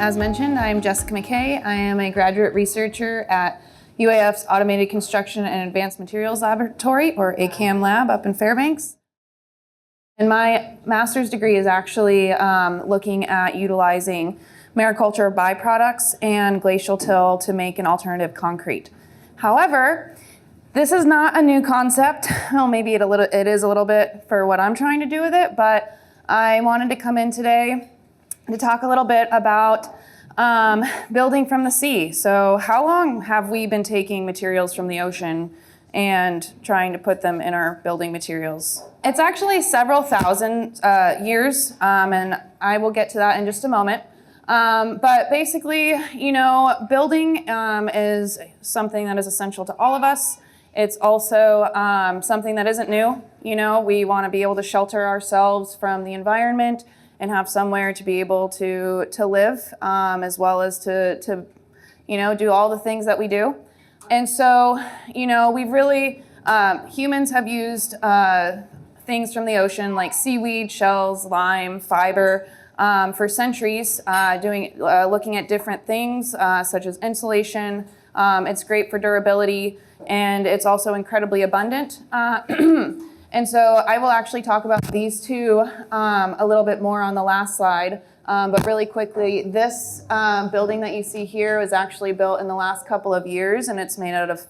As mentioned, I'm Jessica McKay. I am a graduate researcher at UAF's Automated Construction and Advanced Materials Laboratory, or ACAM Lab, up in Fairbanks. And my master's degree is actually looking at utilizing mariculture byproducts and glacial till to make an alternative concrete. However, this is not a new concept. Well, maybe it is a little bit for what I'm trying to do with it, but I wanted to come in today to talk a little bit about building from the sea. So how long have we been taking materials from the ocean and trying to put them in our building materials? It's actually several thousand years, and I will get to that in just a moment. But basically, building is something that is essential to all of us. It's also something that isn't new. We want to be able to shelter ourselves from the environment and have somewhere to be able to live, as well as to do all the things that we do. And so, we've really, humans have used things from the ocean like seaweed, shells, lime, fiber, for centuries, looking at different things such as insulation. It's great for durability, and it's also incredibly abundant. And so I will actually talk about these two a little bit more on the last slide. But really quickly, this building that you see here was actually built in the last couple of years, and it's made out of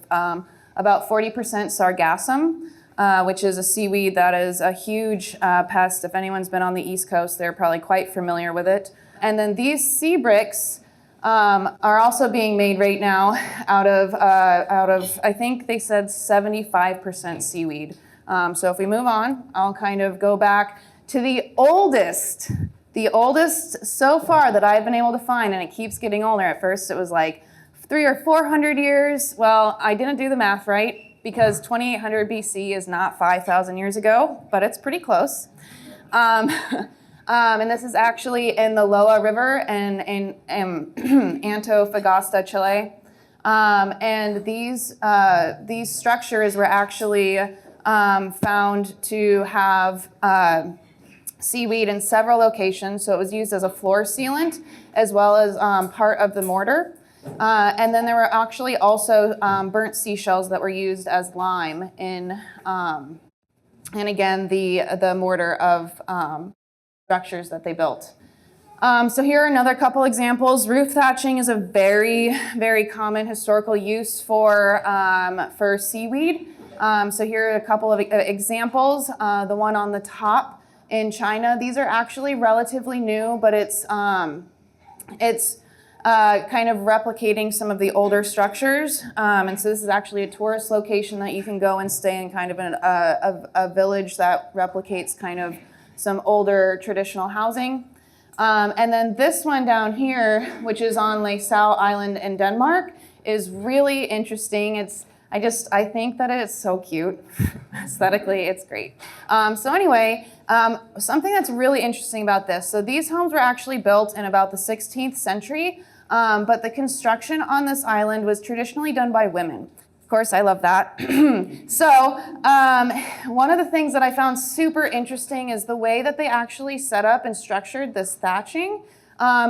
about 40% sargassum, which is a seaweed that is a huge pest. If anyone's been on the East Coast, they're probably quite familiar with it. And then these sea bricks are also being made right now out of I think they said 75% seaweed. So if we move on, I'll kind of go back to the oldest so far that I've been able to find, and it keeps getting older. At first it was like 300 or 400 years. Well, I didn't do the math right because 2800 BC is not 5,000 years ago, but it's pretty close. And this is actually in the Loa River in Antofagasta, Chile. And these structures were actually found to have seaweed in several locations. So it was used as a floor sealant as well as part of the mortar. And then there were actually also burnt seashells that were used as lime in, and again, the mortar of structures that they built. So here are another couple examples. Roof thatching is a very, very common historical use for seaweed. So here are a couple of examples. The one on the top in China, these are actually relatively new, but it's kind of replicating some of the older structures. And so this is actually a tourist location that you can go and stay in, kind of a village that replicates kind of some older traditional housing. And then this one down here, which is on Lake Sal Island in Denmark, is really interesting. I think that it's so cute. Aesthetically, it's great. So anyway, something that's really interesting about this. So these homes were actually built in about the 16th century, but the construction on this island was traditionally done by women. Of course, I love that. So one of the things that I found super interesting is the way that they actually set up and structured this thatching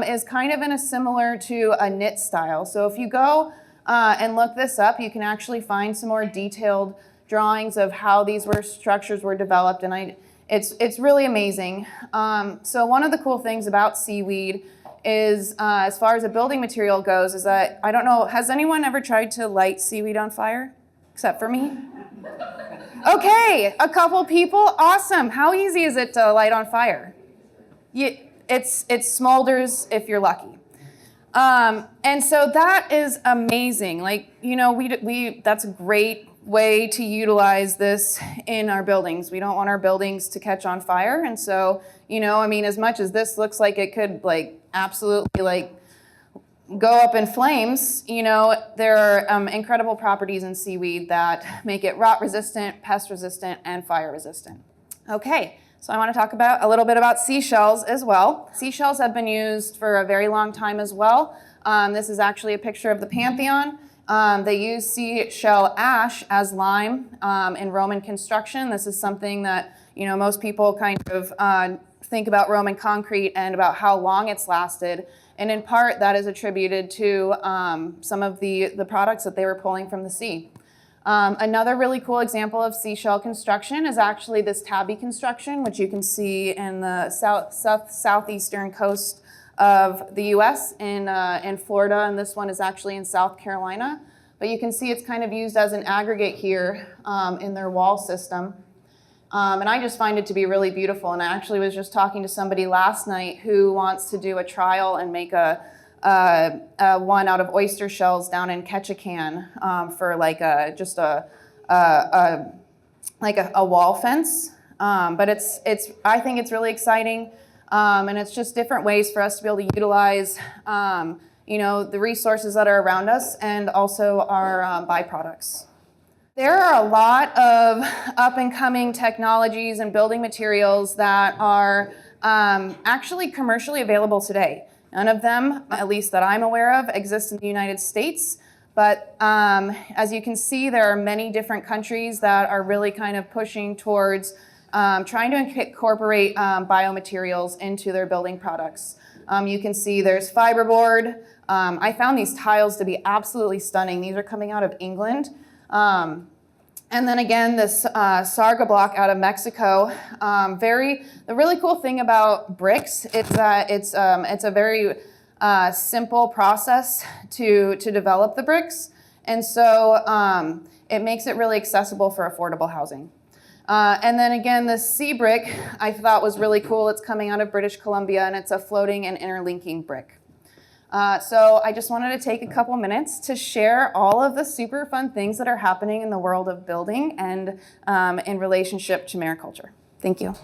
is kind of in a similar to a knit style. So if you go and look this up, you can actually find some more detailed drawings of how these structures were developed, and it's really amazing. So one of the cool things about seaweed is, as far as a building material goes, is that, I don't know, has anyone ever tried to light seaweed on fire? Except for me? Okay, a couple people, awesome. How easy is it to light on fire? It smolders if you're lucky. And so that is amazing. Like, that's a great way to utilize this in our buildings. We don't want our buildings to catch on fire. And so, as much as this looks like it could absolutely go up in flames, there are incredible properties in seaweed that make it rot resistant, pest resistant, and fire resistant. Okay. So I want to talk a little bit about seashells as well. Seashells have been used for a very long time as well. This is actually a picture of the Pantheon. They use seashell ash as lime in Roman construction. This is something that most people kind of think about Roman concrete and about how long it's lasted. And in part, that is attributed to some of the products that they were pulling from the sea. Another really cool example of seashell construction is actually this tabby construction, which you can see in the southeastern coast of the US in Florida, and this one is actually in South Carolina. But you can see it's kind of used as an aggregate here in their wall system. And I just find it to be really beautiful. And I actually was just talking to somebody last night who wants to do a trial and make a one out of oyster shells down in Ketchikan for like just a wall fence. But I think it's really exciting, and it's just different ways for us to be able to utilize the resources that are around us and also our byproducts. There are a lot of up-and-coming technologies and building materials that are actually commercially available today. None of them, at least that I'm aware of, exist in the United States. But as you can see, there are many different countries that are really kind of pushing towards trying to incorporate biomaterials into their building products. You can see there's fiberboard. I found these tiles to be absolutely stunning. These are coming out of England. And then again, this sarga block out of Mexico. The really cool thing about bricks is that it's a very simple process to develop the bricks, and so it makes it really accessible for affordable housing. And then again, the sea brick I thought was really cool. It's coming out of British Columbia, and it's a floating and interlinking brick. So I just wanted to take a couple minutes to share all of the super fun things that are happening in the world of building and in relationship to mariculture. Thank you.